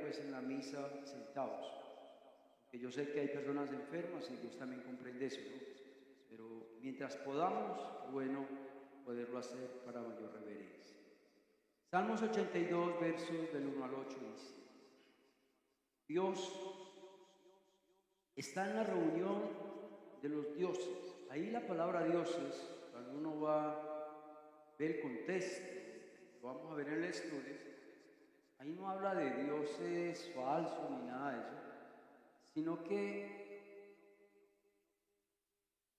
pues en la misa sentados. Que yo sé que hay personas enfermas y Dios también comprende eso, ¿no? Pero mientras podamos, bueno poderlo hacer para mayor reverencia. Salmos 82, versos del 1 al 8 dice: Dios está en la reunión de los dioses. Ahí la palabra dioses, cuando uno ve el contexto, lo vamos a ver en el estudio, ahí no habla de dioses falsos ni nada de eso, sino que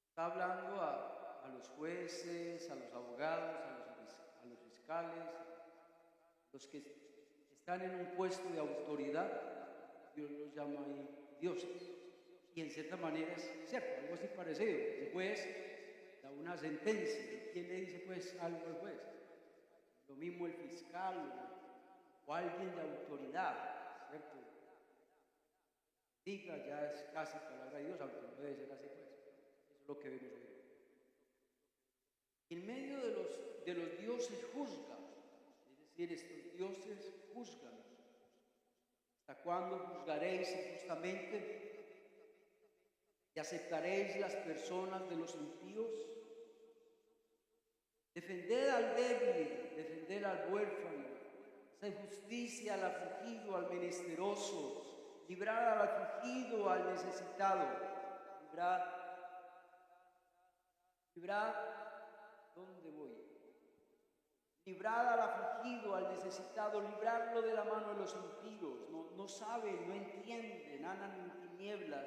está hablando a los jueces, a los abogados, a los fiscales, los que están en un puesto de autoridad. Dios los llama ahí dioses. Y en cierta manera es cierto, algo así parecido. El juez da una sentencia. ¿Y quién le dice pues algo al juez? Lo mismo el fiscal o alguien de autoridad, ¿cierto? Diga, ya es casi palabra de Dios, aunque no debe ser así pues. Eso es lo que vemos hoy. En medio de los dioses juzga, es decir, estos dioses juzgan. ¿Hasta cuándo juzgaréis injustamente y aceptaréis las personas de los impíos? Defended al débil, defended al huérfano, haced justicia al afligido, al menesteroso, librad al afligido, al necesitado, librad, ¿dónde voy? Librad al afligido, al necesitado, librarlo de la mano de los impíos. No saben, no entienden, andan en tinieblas,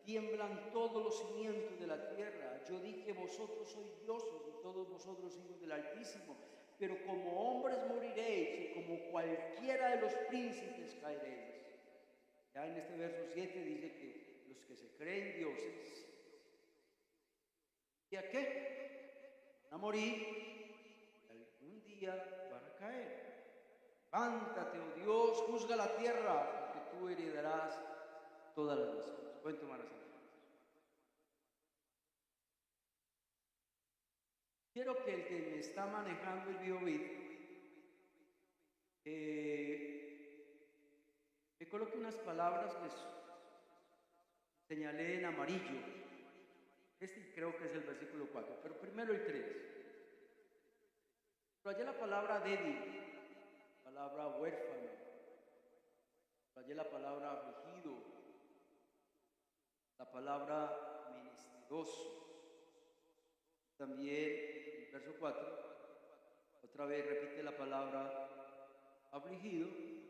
tiemblan todos los cimientos de la tierra. Yo dije, vosotros sois dioses y todos vosotros hijos del Altísimo, pero como hombres moriréis y como cualquiera de los príncipes caeréis. Ya en este verso 7 dice que los que se creen dioses, ¿y a qué? Van a morir y algún día van a caer. Levántate, oh Dios, juzga la tierra, porque tú heredarás todas las naciones. Pueden tomar asiento. Quiero que el que me está manejando el BioBit me coloque unas palabras que señalé en amarillo. Este creo que es el versículo 4, pero primero el 3. Subrayé la palabra débil, la palabra huérfano, subrayé la palabra afligido, la palabra menesteroso. También el verso 4, otra vez repite la palabra afligido y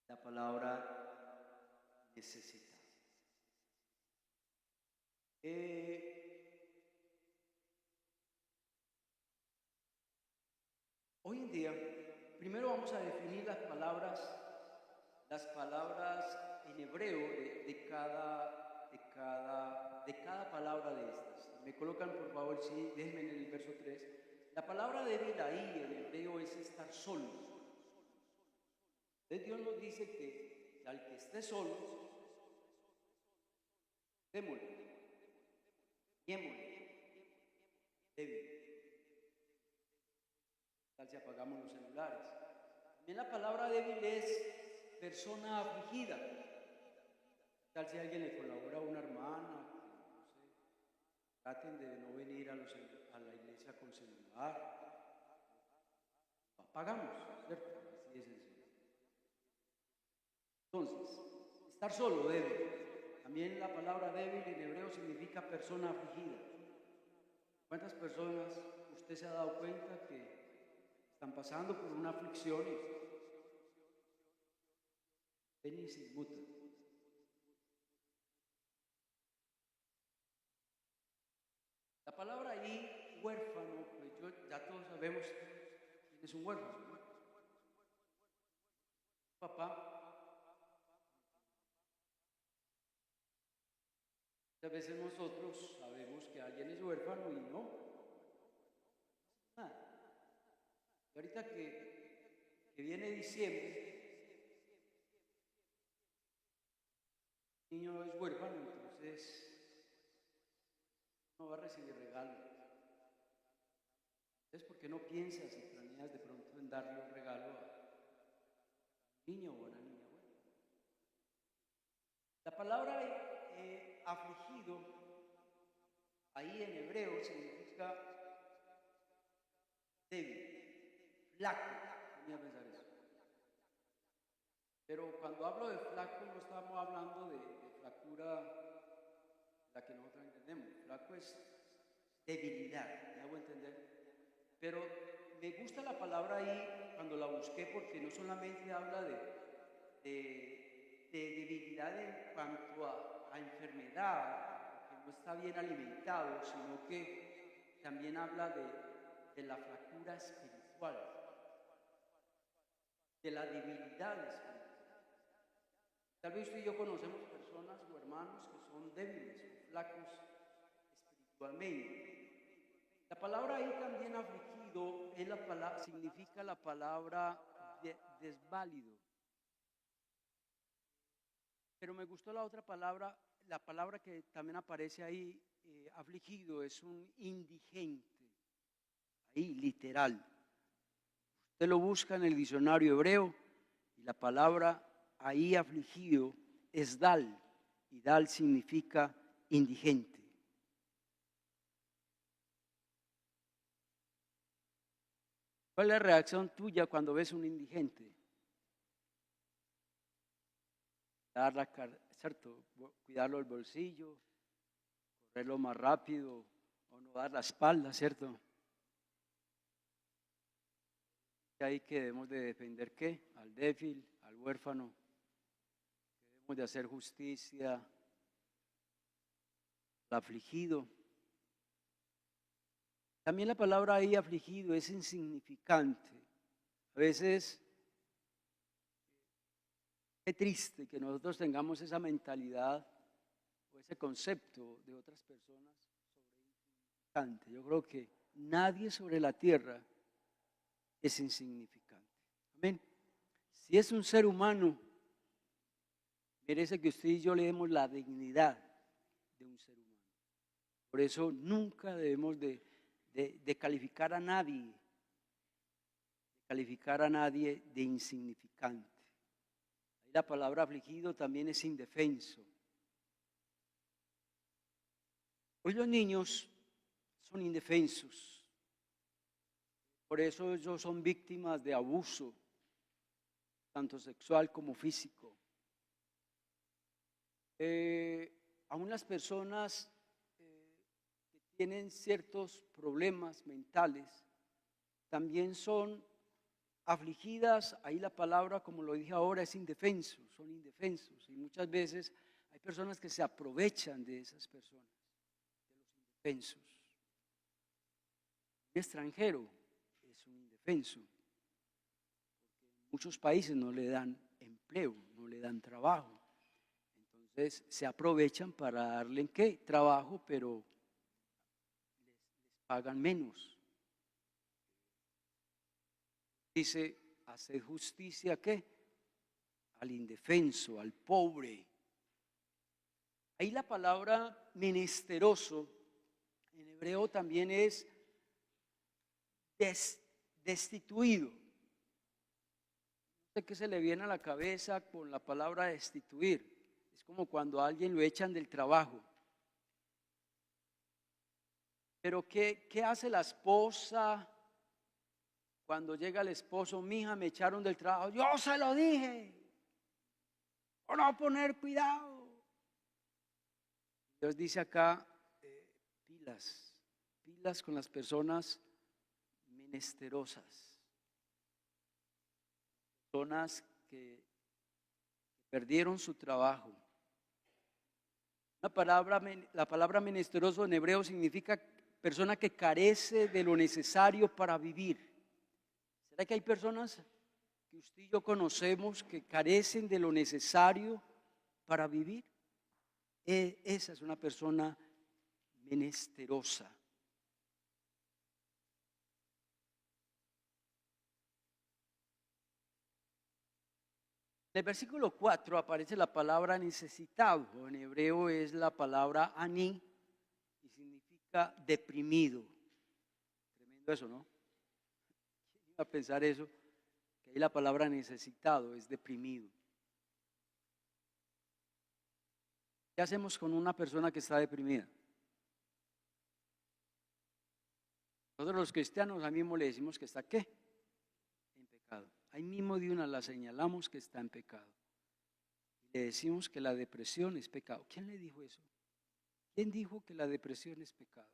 la palabra necesitado. Hoy en día, primero vamos a definir las palabras en hebreo de cada palabra de estas. Me colocan, por favor, sí, déjenme en el verso 3. La palabra débil ahí en hebreo es estar solo. Entonces Dios nos dice que al que esté solo, démosle, débil. Tal si apagamos los celulares. También la palabra débil es persona afligida. Tal si alguien le colabora a una hermana, no sé, traten de no venir a la iglesia con celular. Apagamos, ¿cierto? Así es sencillo. Entonces, estar solo, débil. También la palabra débil en hebreo significa persona afligida. ¿Cuántas personas usted se ha dado cuenta que están pasando por una aflicción y se inmutan? La palabra ahí, huérfano, pues ya todos sabemos quién es un huérfano, ¿no? Papá. Muchas veces nosotros sabemos que alguien es huérfano y no. Nada. Y ahorita que viene diciembre, el niño es huérfano, entonces no va a recibir regalo. Entonces, ¿por qué no piensas y planeas de pronto en darle un regalo palabra afligido, ahí en hebreo significa débil, flaco. Venía a pensar eso. Pero cuando hablo de flaco no estamos hablando de flacura la que nosotros entendemos. Flaco es debilidad, ¿me hago entender? Pero me gusta la palabra ahí cuando la busqué porque no solamente habla de debilidad en cuanto a enfermedad, que no está bien alimentado, sino que también habla de la fractura espiritual, de la debilidad espiritual. Tal vez usted y yo conocemos personas o hermanos que son débiles o flacos espiritualmente. La palabra ahí también afligido es la palabra, significa la palabra desválido. Pero me gustó la otra palabra, la palabra que también aparece ahí, afligido, es un indigente. Ahí, literal. Usted lo busca en el diccionario hebreo y la palabra ahí afligido es dal, y dal significa indigente. ¿Cuál es la reacción tuya cuando ves un indigente? ¿Cierto? Cuidarlo el bolsillo, correrlo más rápido o no dar la espalda, ¿cierto? Ahí que debemos de defender ¿qué? Al débil, al huérfano, que debemos de hacer justicia, al afligido. También la palabra ahí afligido es insignificante. A veces es triste que nosotros tengamos esa mentalidad o ese concepto de otras personas sobre insignificante. Yo creo que nadie sobre la tierra es insignificante. Amén. Si es un ser humano, merece que usted y yo le demos la dignidad de un ser humano. Por eso nunca debemos de calificar a nadie, de insignificante. Ahí la palabra afligido también es indefenso. Hoy los niños son indefensos. Por eso ellos son víctimas de abuso, tanto sexual como físico. Aún las personas que tienen ciertos problemas mentales también son afligidas. Ahí la palabra, como lo dije ahora, es indefenso, son indefensos. Y muchas veces hay personas que se aprovechan de esas personas, de los indefensos. Un extranjero es un indefenso, porque en muchos países no le dan empleo, no le dan trabajo. Entonces se aprovechan para darle ¿qué? Trabajo, pero les pagan menos. Dice, hacer justicia ¿qué? Al indefenso, al pobre. Ahí la palabra menesteroso en hebreo también es destituido. No sé qué se le viene a la cabeza con la palabra destituir. Es como cuando a alguien lo echan del trabajo. Pero ¿qué hace la esposa cuando llega el esposo? Mija, me echaron del trabajo. Yo se lo dije. Por no poner cuidado. Dios dice acá, pilas con las personas menesterosas. Personas que perdieron su trabajo. La palabra menesteroso en hebreo significa persona que carece de lo necesario para vivir. ¿Será que hay personas que usted y yo conocemos que carecen de lo necesario para vivir? Esa es una persona menesterosa. En el versículo 4 aparece la palabra necesitado. En hebreo es la palabra ani y significa deprimido. Tremendo eso, ¿no? ¿Quién iba a pensar eso? Que ahí la palabra necesitado es deprimido. ¿Qué hacemos con una persona que está deprimida? Nosotros los cristianos ahí mismo le decimos que está ¿qué? En pecado. Ahí mismo de una la señalamos que está en pecado. Le decimos que la depresión es pecado. ¿Quién le dijo eso? ¿Quién dijo que la depresión es pecado?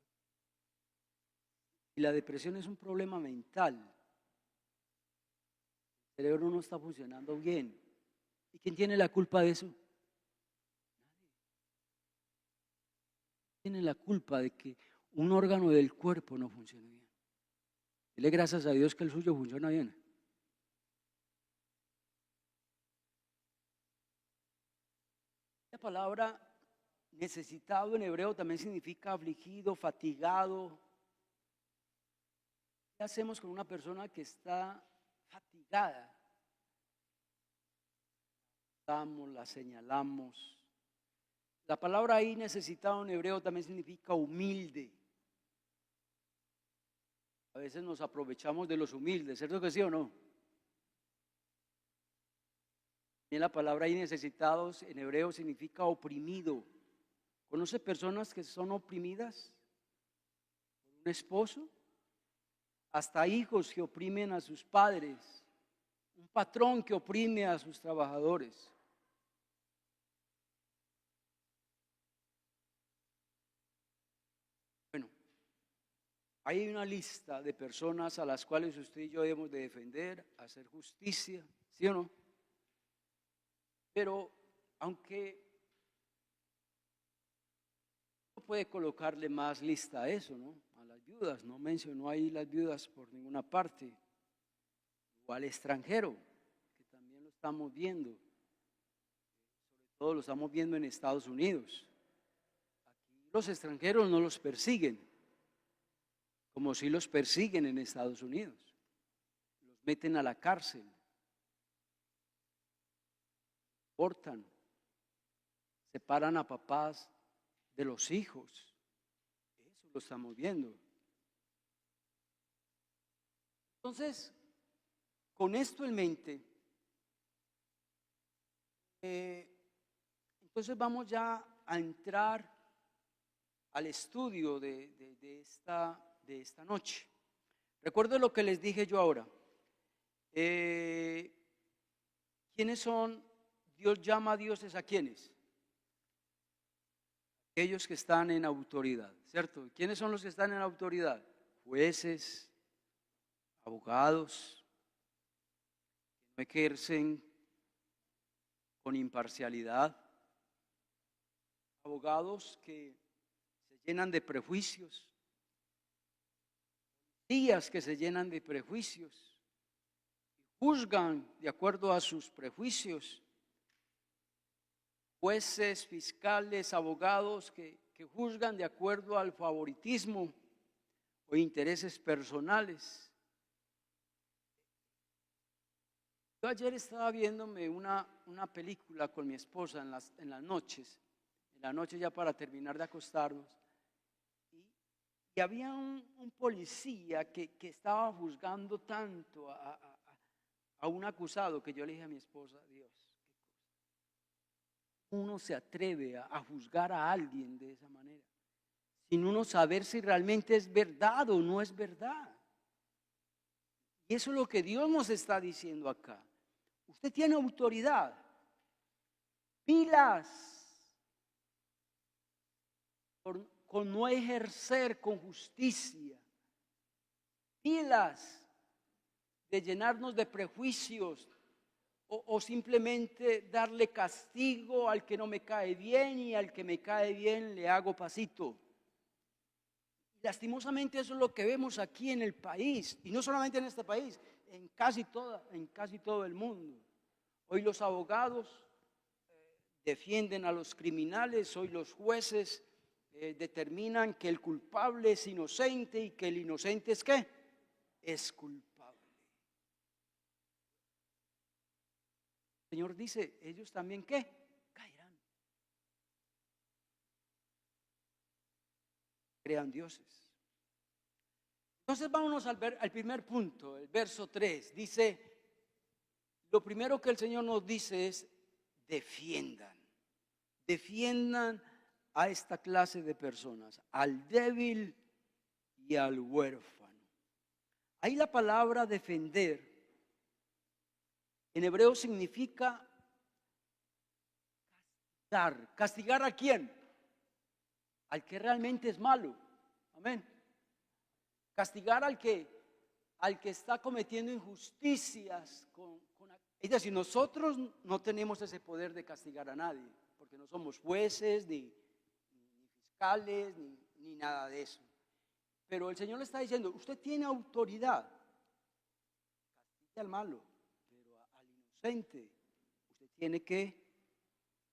Y la depresión es un problema mental. El cerebro no está funcionando bien. ¿Y quién tiene la culpa de eso? Nadie. Tiene la culpa de que un órgano del cuerpo no funcione bien. Dile gracias a Dios que el suyo funciona bien. La palabra necesitado en hebreo también significa afligido, fatigado. ¿Qué hacemos con una persona que está fatigada? La señalamos. La palabra ahí necesitado en hebreo también significa humilde. A veces nos aprovechamos de los humildes, ¿cierto que sí o no? Y la palabra ahí necesitados en hebreo significa oprimido. ¿Conoce personas que son oprimidas por un esposo? Hasta hijos que oprimen a sus padres, un patrón que oprime a sus trabajadores. Bueno, hay una lista de personas a las cuales usted y yo debemos de defender, hacer justicia, ¿sí o no? Pero aunque no puede colocarle más lista a eso, ¿no? A las viudas, no mencionó ahí las viudas por ninguna parte. O al extranjero, que también lo estamos viendo. Sobre todo lo estamos viendo en Estados Unidos. Aquí los extranjeros no los persiguen, como si los persiguen en Estados Unidos. Los meten a la cárcel. Cortan, separan a papás de los hijos. Eso lo estamos viendo. Entonces, con esto en mente, entonces vamos ya a entrar al estudio de esta noche. Recuerden lo que les dije yo ahora. ¿Quiénes son? Dios llama a dioses a quiénes? Aquellos que están en autoridad, ¿cierto? ¿Quiénes son los que están en autoridad? Jueces, abogados, que no ejercen con imparcialidad, abogados que se llenan de prejuicios, policías que se llenan de prejuicios, juzgan de acuerdo a sus prejuicios, jueces, fiscales, abogados que juzgan de acuerdo al favoritismo o intereses personales. Yo ayer estaba viéndome una película con mi esposa en las noches, en la noche ya para terminar de acostarnos, y había un policía que estaba juzgando tanto a un acusado que yo le dije a mi esposa, Dios, uno se atreve a juzgar a alguien de esa manera, sin uno saber si realmente es verdad o no es verdad. Y eso es lo que Dios nos está diciendo acá. Usted tiene autoridad. Pilas con no ejercer con justicia. Pilas de llenarnos de prejuicios o simplemente darle castigo al que no me cae bien y al que me cae bien le hago pasito. Lastimosamente eso es lo que vemos aquí en el país, y no solamente en este país, en casi todo el mundo. Hoy los abogados defienden a los criminales, hoy los jueces determinan que el culpable es inocente y que el inocente es ¿qué? Es culpable. El Señor dice, ellos también ¿qué? Caerán. Crean dioses. Entonces vámonos al primer punto, el verso 3. Dice, lo primero que el Señor nos dice es, defiendan Defiendan a esta clase de personas, al débil y al huérfano. Ahí la palabra defender en hebreo significa castigar. ¿Castigar a quién? Al que realmente es malo. Amén. Castigar al que está cometiendo injusticias. Es decir, nosotros no tenemos ese poder de castigar a nadie, porque no somos jueces, ni fiscales, ni nada de eso. Pero el Señor le está diciendo, usted tiene autoridad. Castigue al malo, pero al inocente usted tiene que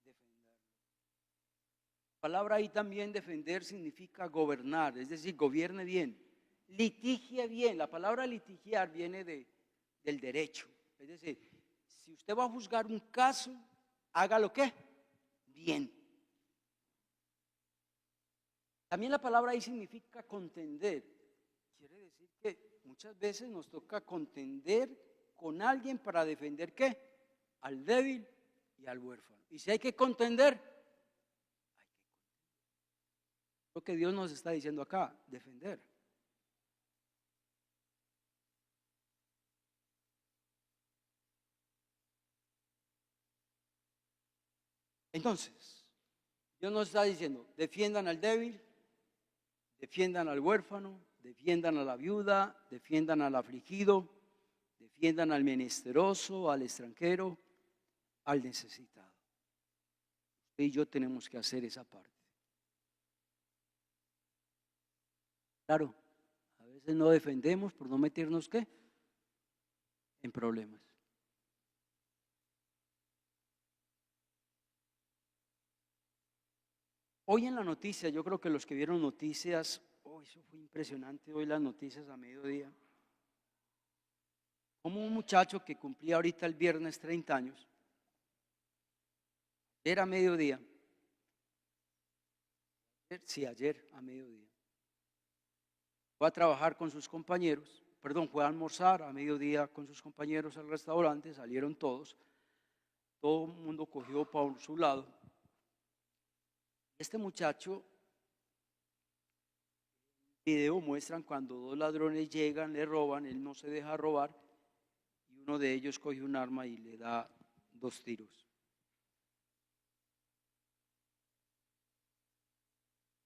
defenderlo. La palabra ahí también defender significa gobernar, es decir, gobierne bien, litigie bien. La palabra litigiar viene del derecho. Es decir, si usted va a juzgar un caso, hágalo ¿qué? Bien. También la palabra ahí significa contender. Quiere decir que muchas veces nos toca contender con alguien para defender ¿qué? Al débil y al huérfano. Y si hay que contender, hay que contender. Lo que Dios nos está diciendo acá, defender. Entonces, Dios nos está diciendo, defiendan al débil, defiendan al huérfano, defiendan a la viuda, defiendan al afligido, defiendan al menesteroso, al extranjero, al necesitado. Usted y yo tenemos que hacer esa parte. Claro, a veces no defendemos por no meternos ¿qué? En problemas. Hoy en la noticia, yo creo que los que vieron noticias, eso fue impresionante, hoy las noticias a mediodía, como un muchacho que cumplía ahorita el viernes 30 años, era mediodía, sí, ayer a mediodía, fue a trabajar con sus compañeros, fue a almorzar a mediodía con sus compañeros al restaurante, salieron todos, todo el mundo cogió para su lado. Este muchacho, el video muestran cuando dos ladrones llegan, le roban, él no se deja robar y uno de ellos coge un arma y le da 2 tiros.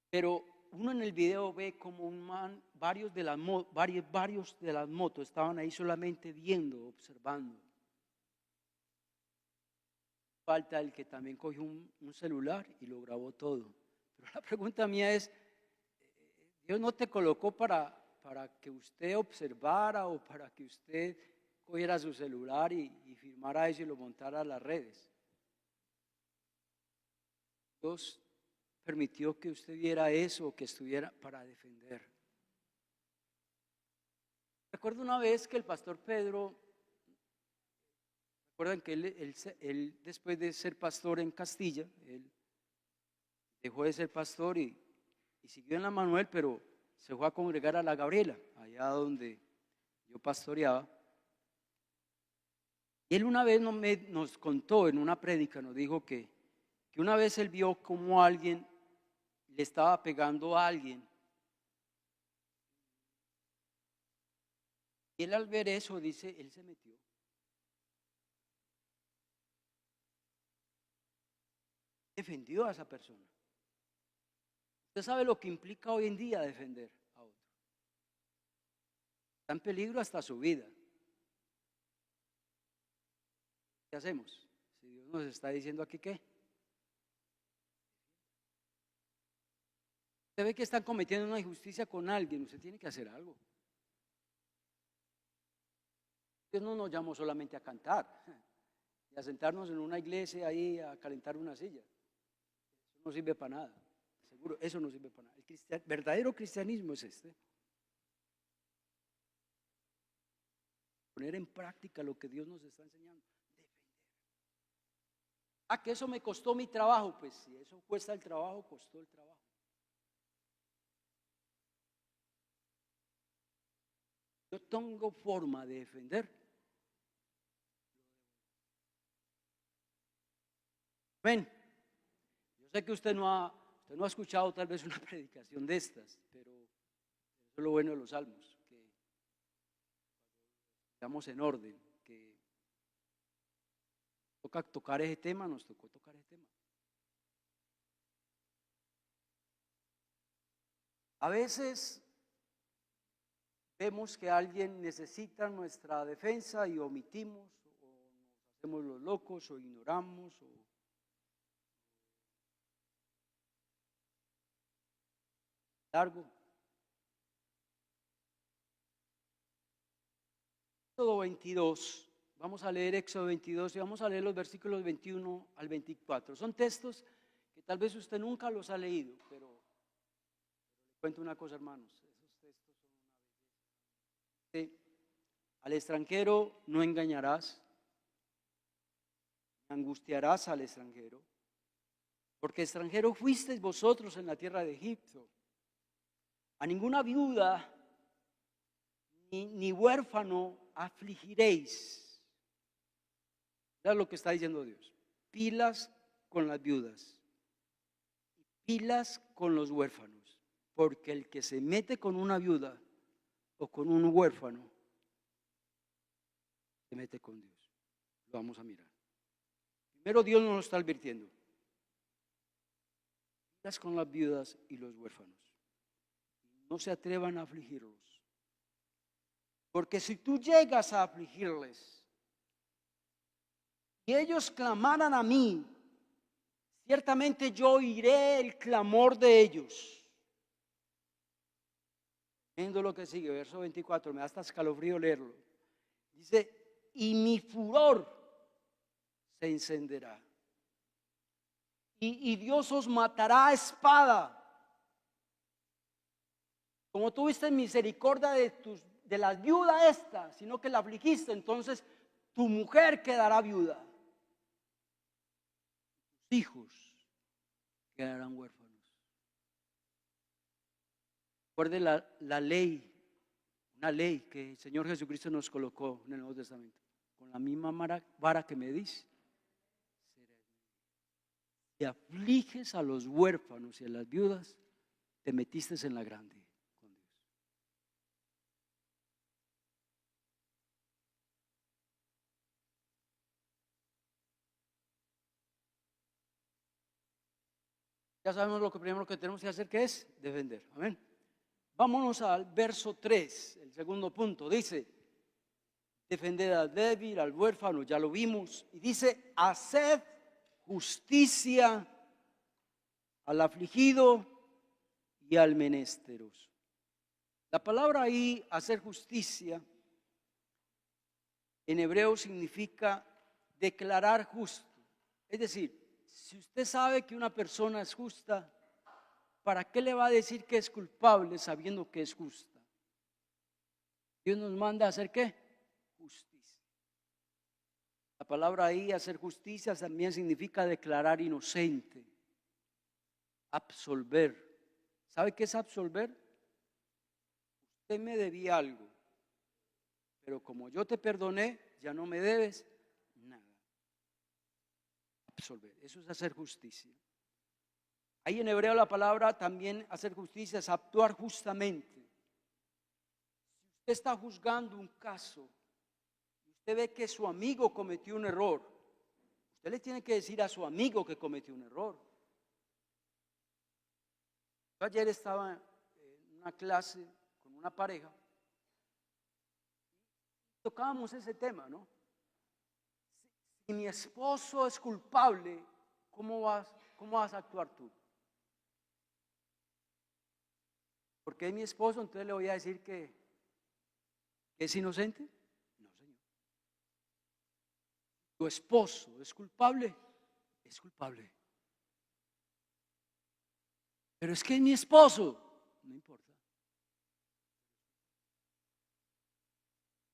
Pero uno en el video ve como un man, varios de las motos estaban ahí solamente viendo, observando. Falta el que también cogió un celular y lo grabó todo. Pero la pregunta mía es, Dios no te colocó para que usted observara o para que usted cogiera su celular y filmara eso y lo montara a las redes. Dios permitió que usted viera eso, que estuviera para defender. Recuerdo una vez que el pastor Pedro, recuerdan que él después de ser pastor en Castilla, él dejó de ser pastor y siguió en la Manuel, pero se fue a congregar a la Gabriela, allá donde yo pastoreaba. Y él una vez nos contó en una prédica, nos dijo que una vez él vio como alguien le estaba pegando a alguien. Y él al ver eso, dice, él se metió. Defendió a esa persona. Usted sabe lo que implica hoy en día defender a otro. Está en peligro hasta su vida. ¿Qué hacemos? Si Dios nos está diciendo aquí ¿qué? Usted ve que están cometiendo una injusticia con alguien, usted tiene que hacer algo. Dios no nos llamó solamente a cantar y a sentarnos en una iglesia ahí a calentar una silla. Eso no sirve para nada. Seguro, eso no sirve para nada. El verdadero cristianismo es este. Poner en práctica lo que Dios nos está enseñando. Defender. Que eso me costó mi trabajo. Pues si eso cuesta el trabajo, costó el trabajo. Yo tengo forma de defender. Ven, Yo sé que usted no ha escuchado tal vez una predicación de estas, pero eso es lo bueno de los salmos, que estamos en orden, que toca tocar ese tema, nos tocó tocar ese tema. A veces vemos que alguien necesita nuestra defensa y omitimos, o nos hacemos los locos, o ignoramos, o largo. Éxodo 22, vamos a leer Éxodo 22 y vamos a leer los versículos 21 al 24. Son textos que tal vez usted nunca los ha leído, pero le cuento una cosa, hermanos, esos textos son una belleza. Dice, al extranjero no engañarás, ni angustiarás al extranjero, porque extranjero fuisteis vosotros en la tierra de Egipto. A ninguna viuda ni huérfano afligiréis. Es lo que está diciendo Dios. Pilas con las viudas, pilas con los huérfanos, porque el que se mete con una viuda o con un huérfano se mete con Dios. Lo vamos a mirar. Primero, Dios nos lo está advirtiendo. Pilas con las viudas y los huérfanos. No se atrevan a afligirlos. Porque si tú llegas a afligirles y ellos clamaran a mí, ciertamente yo oiré el clamor de ellos. Viendo lo que sigue, verso 24, me da hasta escalofrío leerlo. Dice, y mi furor se encenderá. Y Dios os matará a espada. Como tuviste misericordia de la viuda esta, sino que la afligiste, entonces tu mujer quedará viuda. Tus hijos quedarán huérfanos. Recuerde la ley, una ley que el Señor Jesucristo nos colocó en el Nuevo Testamento. Con la misma vara que me dice, si afliges a los huérfanos y a las viudas, te metiste en la grande con Dios. Ya sabemos lo que primero que tenemos que hacer, que es defender. Amén. Vámonos al verso 3, el segundo punto. Dice, defender al débil, al huérfano, ya lo vimos. Y dice, haced justicia al afligido y al menesteroso. La palabra ahí, hacer justicia, en hebreo significa declarar justo. Es decir, si usted sabe que una persona es justa, ¿para qué le va a decir que es culpable sabiendo que es justa? Dios nos manda a hacer ¿qué? Justicia. La palabra ahí, hacer justicia, también significa declarar inocente, absolver. ¿Sabe qué es absolver? Usted me debía algo, pero como yo te perdoné, ya no me debes nada. Absolver, eso es hacer justicia. Ahí en hebreo la palabra también hacer justicia es actuar justamente. Si usted está juzgando un caso, usted ve que su amigo cometió un error, usted le tiene que decir a su amigo que cometió un error. Yo ayer estaba en una clase con una pareja, tocábamos ese tema, ¿no? Si mi esposo es culpable, ¿cómo vas a actuar tú? Porque es mi esposo, entonces le voy a decir que es inocente. No, señor. Tu esposo es culpable, es culpable. Pero es que es mi esposo, no importa.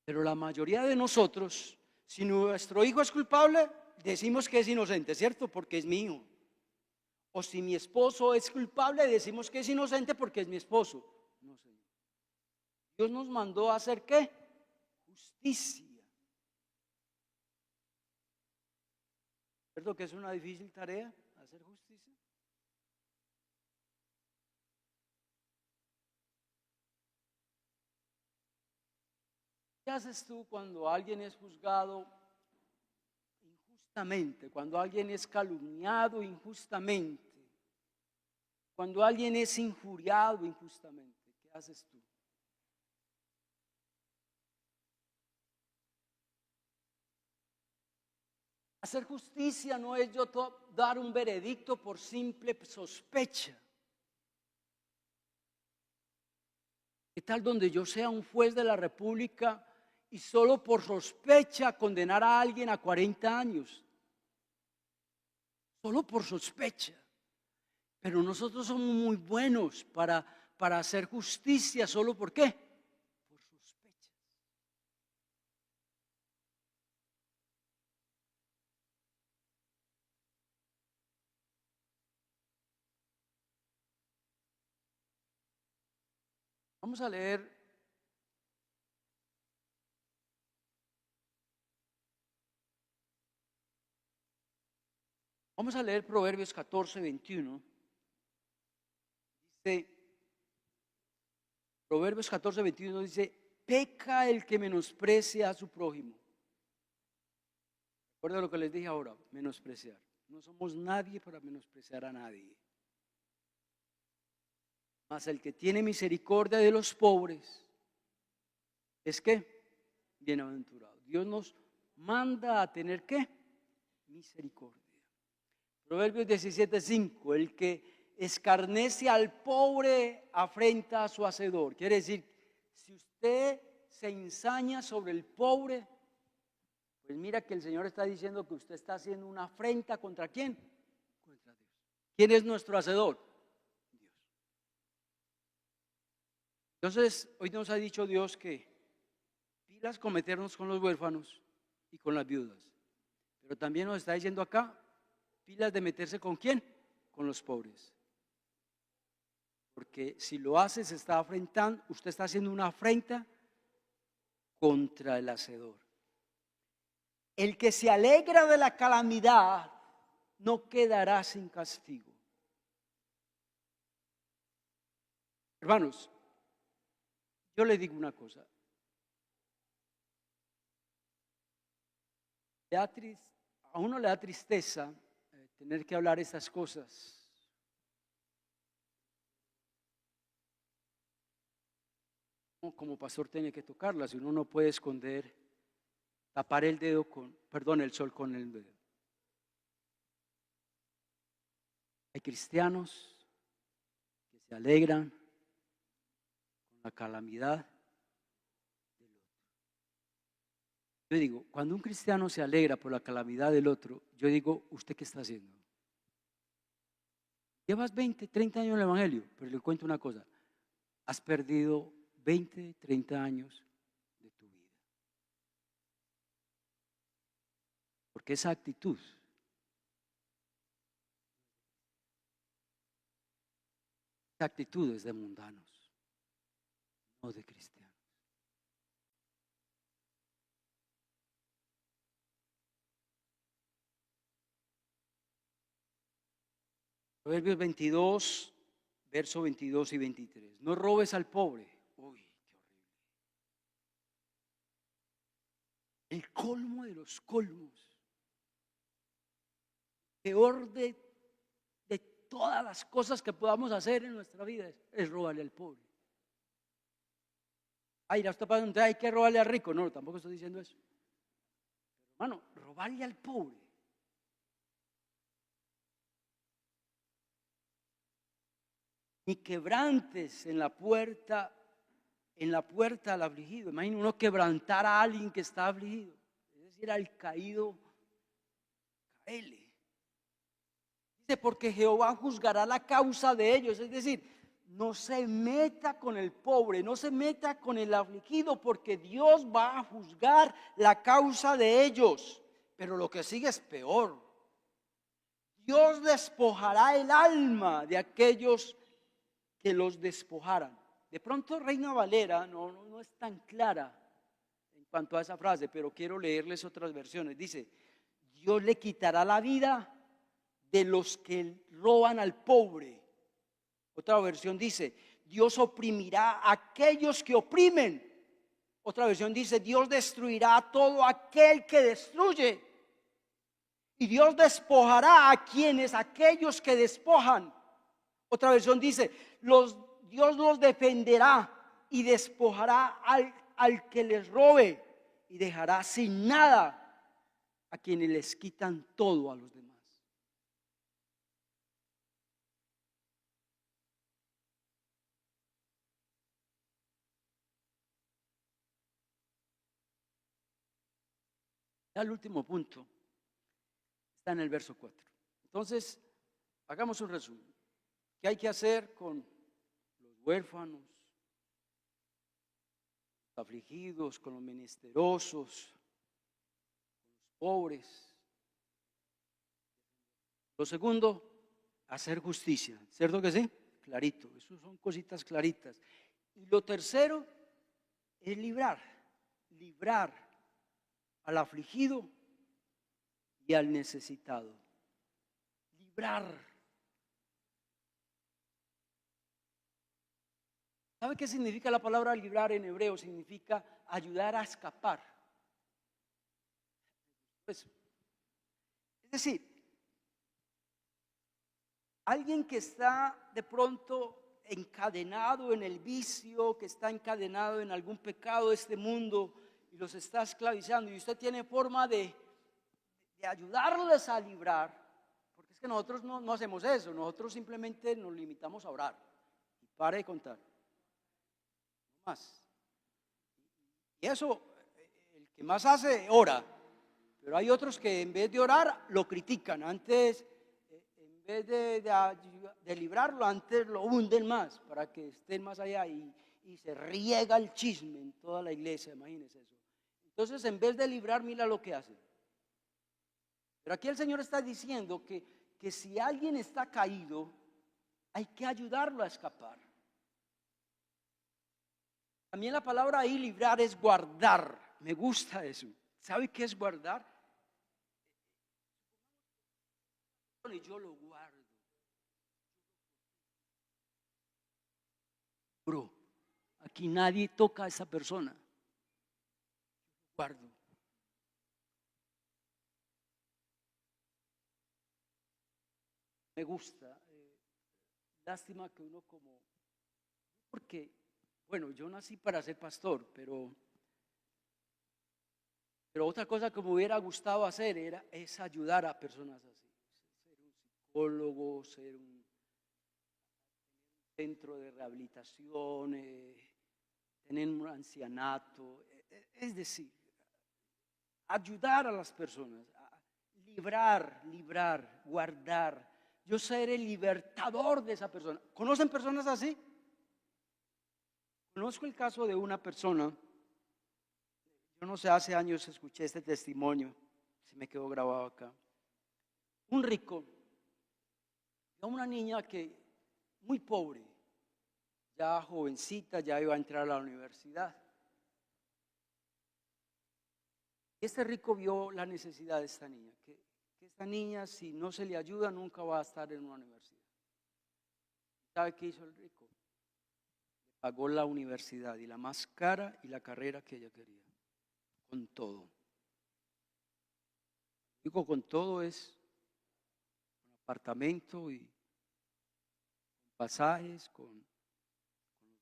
Pero la mayoría de nosotros, si nuestro hijo es culpable, decimos que es inocente, ¿cierto? Porque es mi hijo. O si mi esposo es culpable, decimos que es inocente porque es mi esposo. No, señor. Dios nos mandó a hacer ¿qué? Justicia. ¿Cierto que es una difícil tarea hacer justicia? ¿Qué haces tú cuando alguien es juzgado injustamente? Cuando alguien es calumniado injustamente. Cuando alguien es injuriado injustamente. ¿Qué haces tú? Hacer justicia no es yo dar un veredicto por simple sospecha. ¿Qué tal donde yo sea un juez de la República y solo por sospecha condenar a alguien a 40 años? Solo por sospecha. Pero nosotros somos muy buenos para hacer justicia. ¿Solo por qué? Por sospecha. Vamos a leer Proverbios 14, 21. Dice, Proverbios 14, 21 dice, peca el que menosprecia a su prójimo. Recuerda lo que les dije ahora, menospreciar. No somos nadie para menospreciar a nadie. Mas el que tiene misericordia de los pobres, ¿es qué? Bienaventurado. Dios nos manda a tener ¿qué? Misericordia. Proverbios 17:5, el que escarnece al pobre afrenta a su hacedor. Quiere decir, si usted se ensaña sobre el pobre, pues mira que el Señor está diciendo que usted está haciendo una afrenta ¿contra quién? Contra Dios. ¿Quién es nuestro hacedor? Dios. Entonces, hoy nos ha dicho Dios que pilas con meternos con los huérfanos y con las viudas. Pero también nos está diciendo acá, pilas de meterse ¿con quién? Con los pobres. Porque si lo hace, se está afrentando, usted está haciendo una afrenta contra el hacedor. El que se alegra de la calamidad no quedará sin castigo. Hermanos, yo le digo una cosa. A uno le da tristeza tener que hablar estas cosas. Como pastor tiene que tocarlas y uno no puede esconder, tapar el dedo el sol con el dedo. Hay cristianos que se alegran con la calamidad del otro. Yo digo, cuando un cristiano se alegra por la calamidad del otro, yo digo, ¿usted qué está haciendo? Llevas 20, 30 años en el Evangelio, pero le cuento una cosa, has perdido 20, 30 años de tu vida. Porque esa actitud es de mundanos, no de cristianos. Proverbios 22, verso 22 y 23. No robes al pobre. Uy, qué horrible. El colmo de los colmos. Peor de todas las cosas que podamos hacer en nuestra vida es robarle al pobre. Ay, ya está pasando, hay que robarle al rico. No, tampoco estoy diciendo eso. Hermano, robarle al pobre. Ni quebrantes en la puerta al afligido. Imagina uno quebrantar a alguien que está afligido, es decir, al caído, caele. Dice, porque Jehová juzgará la causa de ellos, es decir, no se meta con el pobre, no se meta con el afligido, porque Dios va a juzgar la causa de ellos. Pero lo que sigue es peor. Dios despojará el alma de aquellos que los despojaran. De pronto Reina Valera no es tan clara en cuanto a esa frase, pero quiero leerles otras versiones. Dice, Dios le quitará la vida de los que roban al pobre. Otra versión dice, Dios oprimirá a aquellos que oprimen. Otra versión dice, Dios destruirá a todo aquel que destruye. Y Dios despojará a aquellos que despojan. Otra versión dice, Dios los defenderá y despojará al que les robe y dejará sin nada a quienes les quitan todo a los demás. El último punto está en el verso 4. Entonces, hagamos un resumen. ¿Qué hay que hacer con los huérfanos, los afligidos, con los menesterosos, con los pobres? Lo segundo, hacer justicia, ¿cierto que sí? Clarito, eso son cositas claritas. Y lo tercero es librar al afligido y al necesitado. Librar. ¿Sabe qué significa la palabra librar en hebreo? Significa ayudar a escapar. Pues, es decir, alguien que está de pronto encadenado en el vicio, que está encadenado en algún pecado de este mundo y los está esclavizando, y usted tiene forma de ayudarles a librar, porque es que nosotros no hacemos eso, nosotros simplemente nos limitamos a orar y pare de contar, no más. Y eso, el que más hace, ora, pero hay otros que en vez de orar lo critican. Antes, en vez de librarlo, antes lo hunden más para que estén más allá, y se riega el chisme en toda la iglesia, imagínense eso. Entonces, en vez de librar, mira lo que hacen. Pero aquí el Señor está diciendo que si alguien está caído, hay que ayudarlo a escapar. También la palabra ahí, librar, es guardar. Me gusta eso. ¿Sabe qué es guardar? Y yo lo guardo. Bro, aquí nadie toca a esa persona. Guardo. Me gusta. Lástima que uno porque, bueno, yo nací para ser pastor, pero otra cosa que me hubiera gustado hacer es ayudar a personas así. Ser un psicólogo, ser un centro de rehabilitación, tener un ancianato, es decir, ayudar a las personas, librar, guardar. Yo ser el libertador de esa persona. ¿Conocen personas así? Conozco el caso de una persona. Yo no sé, hace años escuché este testimonio, se me quedó grabado acá. Un rico, a una niña que muy pobre, ya jovencita, ya iba a entrar a la universidad. Este rico vio la necesidad de esta niña, que esta niña, si no se le ayuda, nunca va a estar en una universidad. ¿Sabe qué hizo el rico? Le pagó la universidad, y la más cara, y la carrera que ella quería, con todo. Digo, con todo es con apartamento y con pasajes, con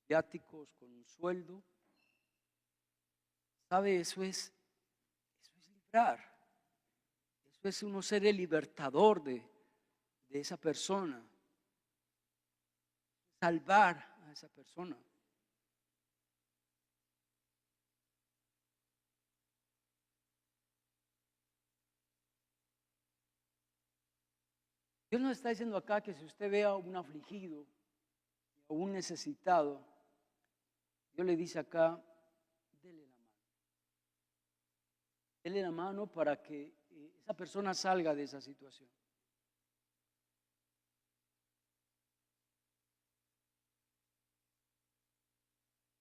viáticos, con un sueldo. ¿Sabe? Eso es librar. Eso es uno ser el libertador de esa persona. Salvar a esa persona. Dios nos está diciendo acá que si usted ve a un afligido o un necesitado, Dios le dice acá, dele la mano. Dele la mano para que esa persona salga de esa situación.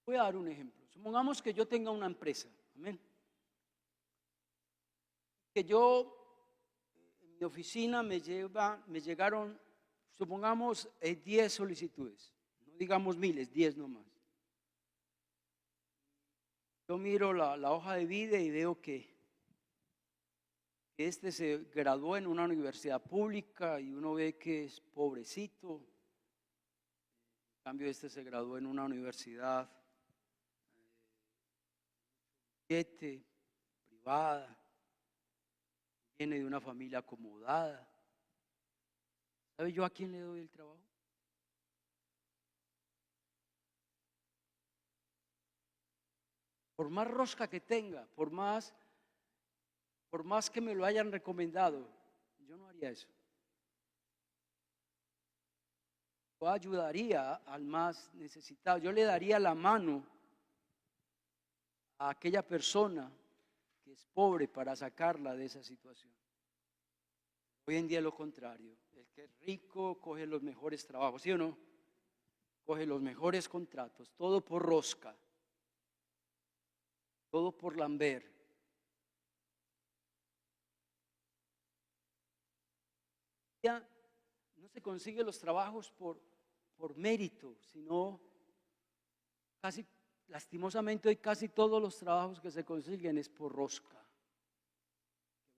Voy a dar un ejemplo. Supongamos que yo tenga una empresa, amén. Que yo, en mi oficina me llegaron, supongamos, 10 solicitudes. No digamos miles, 10 nomás. Yo miro la hoja de vida y veo que este se graduó en una universidad pública y uno ve que es pobrecito. En cambio, este se graduó en una universidad privada, viene de una familia acomodada. ¿Sabe yo a quién le doy el trabajo? Por más rosca que tenga, por más que me lo hayan recomendado, yo no haría eso. Yo ayudaría al más necesitado, yo le daría la mano a aquella persona que es pobre para sacarla de esa situación. Hoy en día es lo contrario, el que es rico coge los mejores trabajos, ¿sí o no? Coge los mejores contratos, todo por rosca, todo por lamber. Ya no se consigue los trabajos por mérito, sino casi, lastimosamente hoy casi todos los trabajos que se consiguen es por rosca.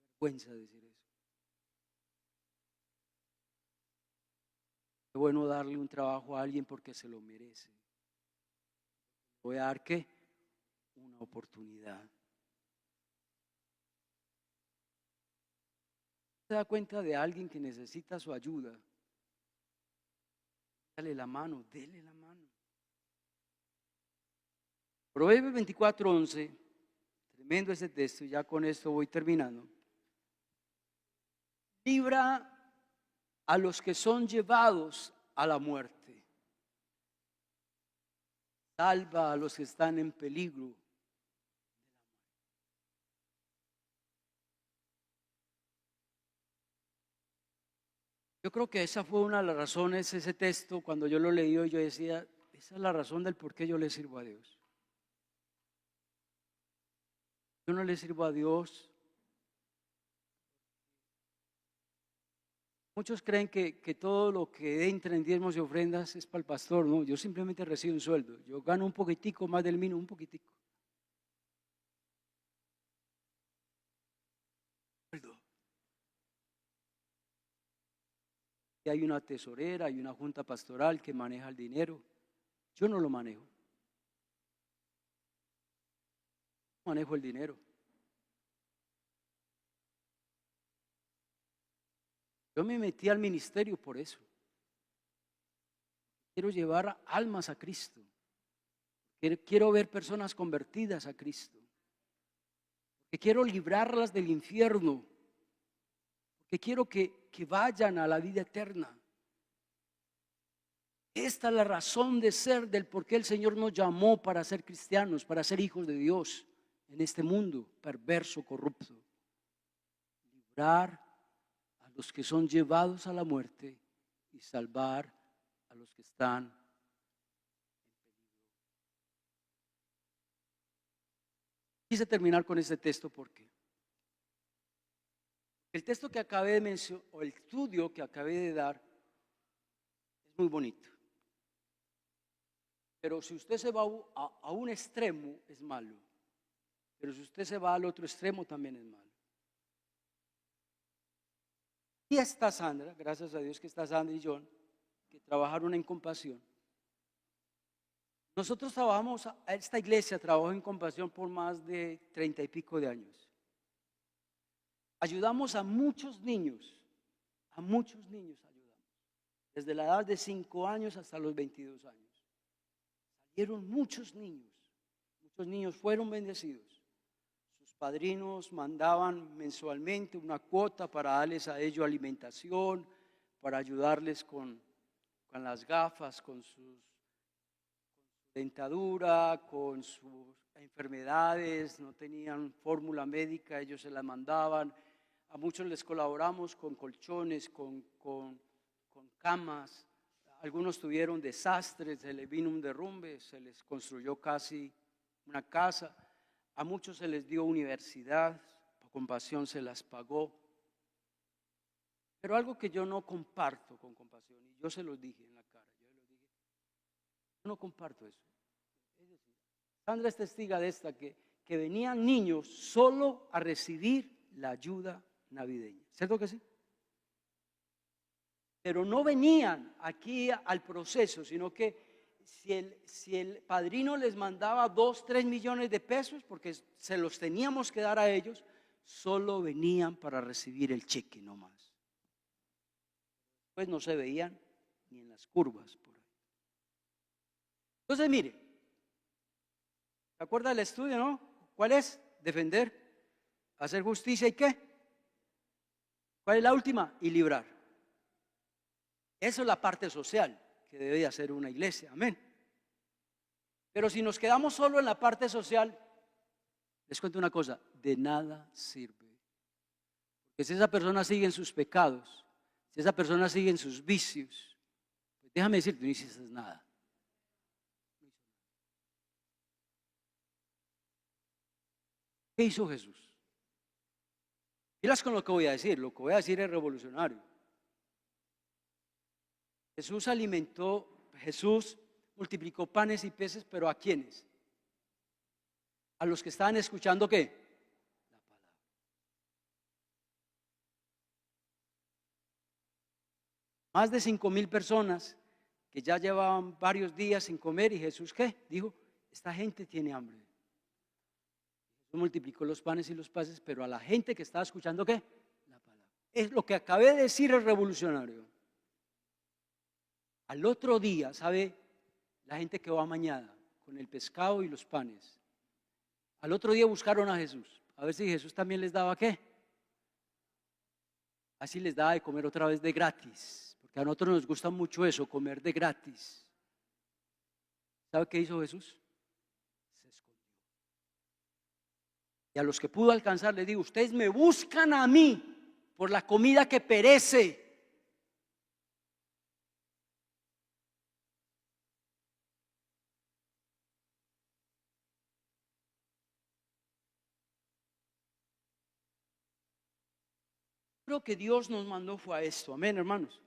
Qué vergüenza decir eso. Qué bueno darle un trabajo a alguien porque se lo merece. Voy a dar ¿qué? Una oportunidad. ¿Se da cuenta de alguien que necesita su ayuda? Dale la mano, dele la mano. Proverbios 24:11, tremendo ese texto, ya con esto voy terminando. Libra a los que son llevados a la muerte. Salva a los que están en peligro. Yo creo que esa fue una de las razones, ese texto, cuando yo lo leí, yo decía, esa es la razón del por qué yo le sirvo a Dios. Yo no le sirvo a Dios. Muchos creen que todo lo que entra en diezmos y ofrendas es para el pastor. No, yo simplemente recibo un sueldo. Yo gano un poquitico más del mínimo, un poquitico. Y hay una tesorera, hay una junta pastoral que maneja el dinero. Yo no lo manejo. Manejo el dinero. Yo me metí al ministerio por eso. Quiero llevar almas a Cristo. Quiero ver personas convertidas a Cristo. Que quiero librarlas del infierno. Que quiero que vayan a la vida eterna. Esta es la razón de ser del por qué el Señor nos llamó para ser cristianos, para ser hijos de Dios en este mundo perverso, corrupto. Librar a los que son llevados a la muerte y salvar a los que están en peligro. Quise terminar con este texto porque el texto que acabé de mencionar, o el estudio que acabé de dar, es muy bonito. Pero si usted se va a un extremo, es malo. Pero si usted se va al otro extremo, también es malo. Y está Sandra, gracias a Dios que está Sandra y John, que trabajaron en Compasión. Nosotros trabajamos, esta iglesia trabajó en Compasión por más de 30 y pico de años. Ayudamos a muchos niños ayudamos, desde la edad de 5 años hasta los 22 años. Salieron muchos niños fueron bendecidos. Sus padrinos mandaban mensualmente una cuota para darles a ellos alimentación, para ayudarles con las gafas, con su dentadura, con sus enfermedades, no tenían fórmula médica, ellos se la mandaban. A muchos les colaboramos con colchones, con camas. Algunos tuvieron desastres, se les vino un derrumbe, se les construyó casi una casa. A muchos se les dio universidad, Compasión se las pagó. Pero algo que yo no comparto con Compasión, y yo se los dije en la cara, yo no comparto eso. Es decir, Sandra es testiga de esta, que venían niños solo a recibir la ayuda navideña. ¿Cierto que sí? Pero no venían aquí al proceso, sino que si el padrino les mandaba 2, 3 millones de pesos, porque se los teníamos que dar a ellos, solo venían para recibir el cheque nomás. Pues no se veían ni en las curvas por ahí. Entonces, mire, ¿se acuerda del estudio, no? ¿Cuál es? Defender, hacer justicia y ¿qué? ¿Cuál es la última? Y librar. Eso es la parte social que debe de hacer una iglesia, amén. Pero si nos quedamos solo en la parte social, les cuento una cosa, de nada sirve. Porque si esa persona sigue en sus pecados, si esa persona sigue en sus vicios, pues déjame decirte, no hiciste nada. ¿Qué hizo Jesús? Miras con lo que voy a decir, lo que voy a decir es revolucionario. Jesús multiplicó panes y peces, pero ¿a quiénes? A los que estaban escuchando ¿qué? La palabra. Más de 5,000 personas que ya llevaban varios días sin comer y Jesús ¿qué? Dijo, esta gente tiene hambre. Jesús multiplicó los panes y los peces, pero a la gente que estaba escuchando ¿qué? La palabra. Es lo que acabé de decir, es revolucionario. Al otro día, ¿sabe? La gente que va mañana con el pescado y los panes. Al otro día buscaron a Jesús. A ver si Jesús también les daba ¿qué? Así les daba de comer otra vez de gratis. Porque a nosotros nos gusta mucho eso, comer de gratis. ¿Sabe qué hizo Jesús? Se escondió. Y a los que pudo alcanzar les digo, ustedes me buscan a mí por la comida que perece. Creo que Dios nos mandó fue a esto, amén, hermanos,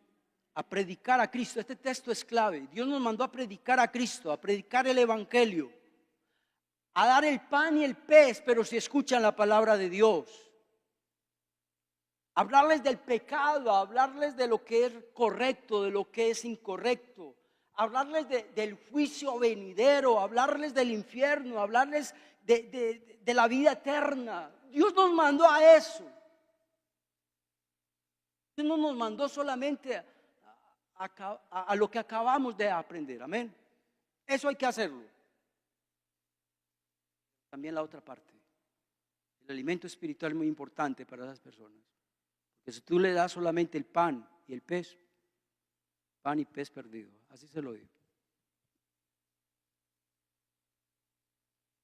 a predicar a Cristo. Este texto es clave. Dios nos mandó a predicar a Cristo, a predicar el evangelio, a dar el pan y el pez, pero si escuchan la palabra de Dios, hablarles del pecado, hablarles de lo que es correcto, de lo que es incorrecto, hablarles del juicio venidero, hablarles del infierno, hablarles de la vida eterna. Dios nos mandó a eso. Dios no nos mandó solamente a lo que acabamos de aprender, amén. Eso hay que hacerlo. También la otra parte, el alimento espiritual es muy importante para esas personas. Porque si tú le das solamente el pan y el pez, pan y pez perdido, así se lo digo.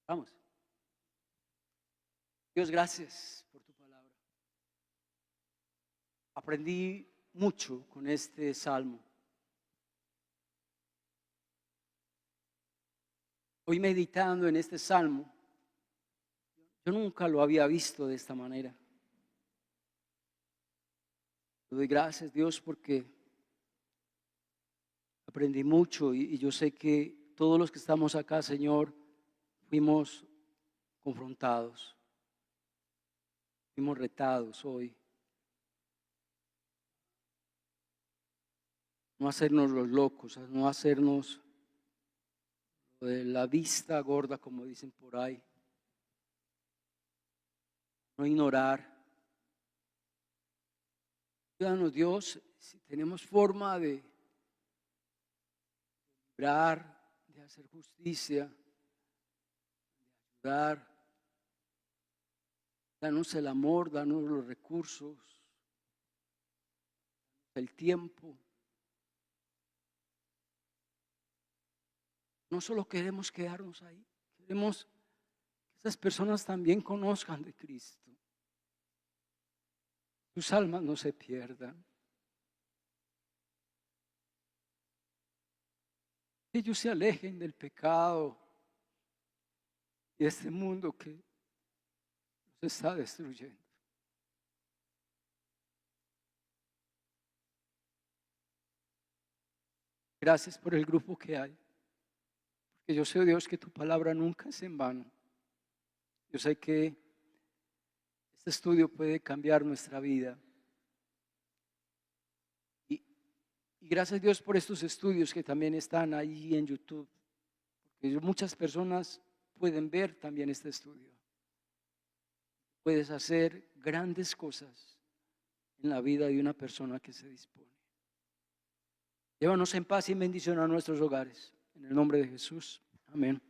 Vamos. Dios, gracias por tu palabra. Aprendí mucho con este salmo. Hoy meditando en este salmo, yo nunca lo había visto de esta manera. Te doy gracias, Dios, porque aprendí mucho y yo sé que todos los que estamos acá, Señor, fuimos confrontados, fuimos retados hoy. No hacernos los locos, no hacernos de la vista gorda, como dicen por ahí. No ignorar. Ayúdanos, Dios, si tenemos forma de librar, de hacer justicia, de ayudar. Danos el amor, danos los recursos, el tiempo. No solo queremos quedarnos ahí, queremos que esas personas también conozcan de Cristo. Sus almas no se pierdan. Que ellos se alejen del pecado y de este mundo que nos está destruyendo. Gracias por el grupo que hay. Que yo sé, Dios, que tu palabra nunca es en vano. Yo sé que este estudio puede cambiar nuestra vida. Y gracias, Dios, por estos estudios que también están ahí en YouTube. Porque muchas personas pueden ver también este estudio. Puedes hacer grandes cosas en la vida de una persona que se dispone. Llévanos en paz y en bendición a nuestros hogares. En el nombre de Jesús. Amén.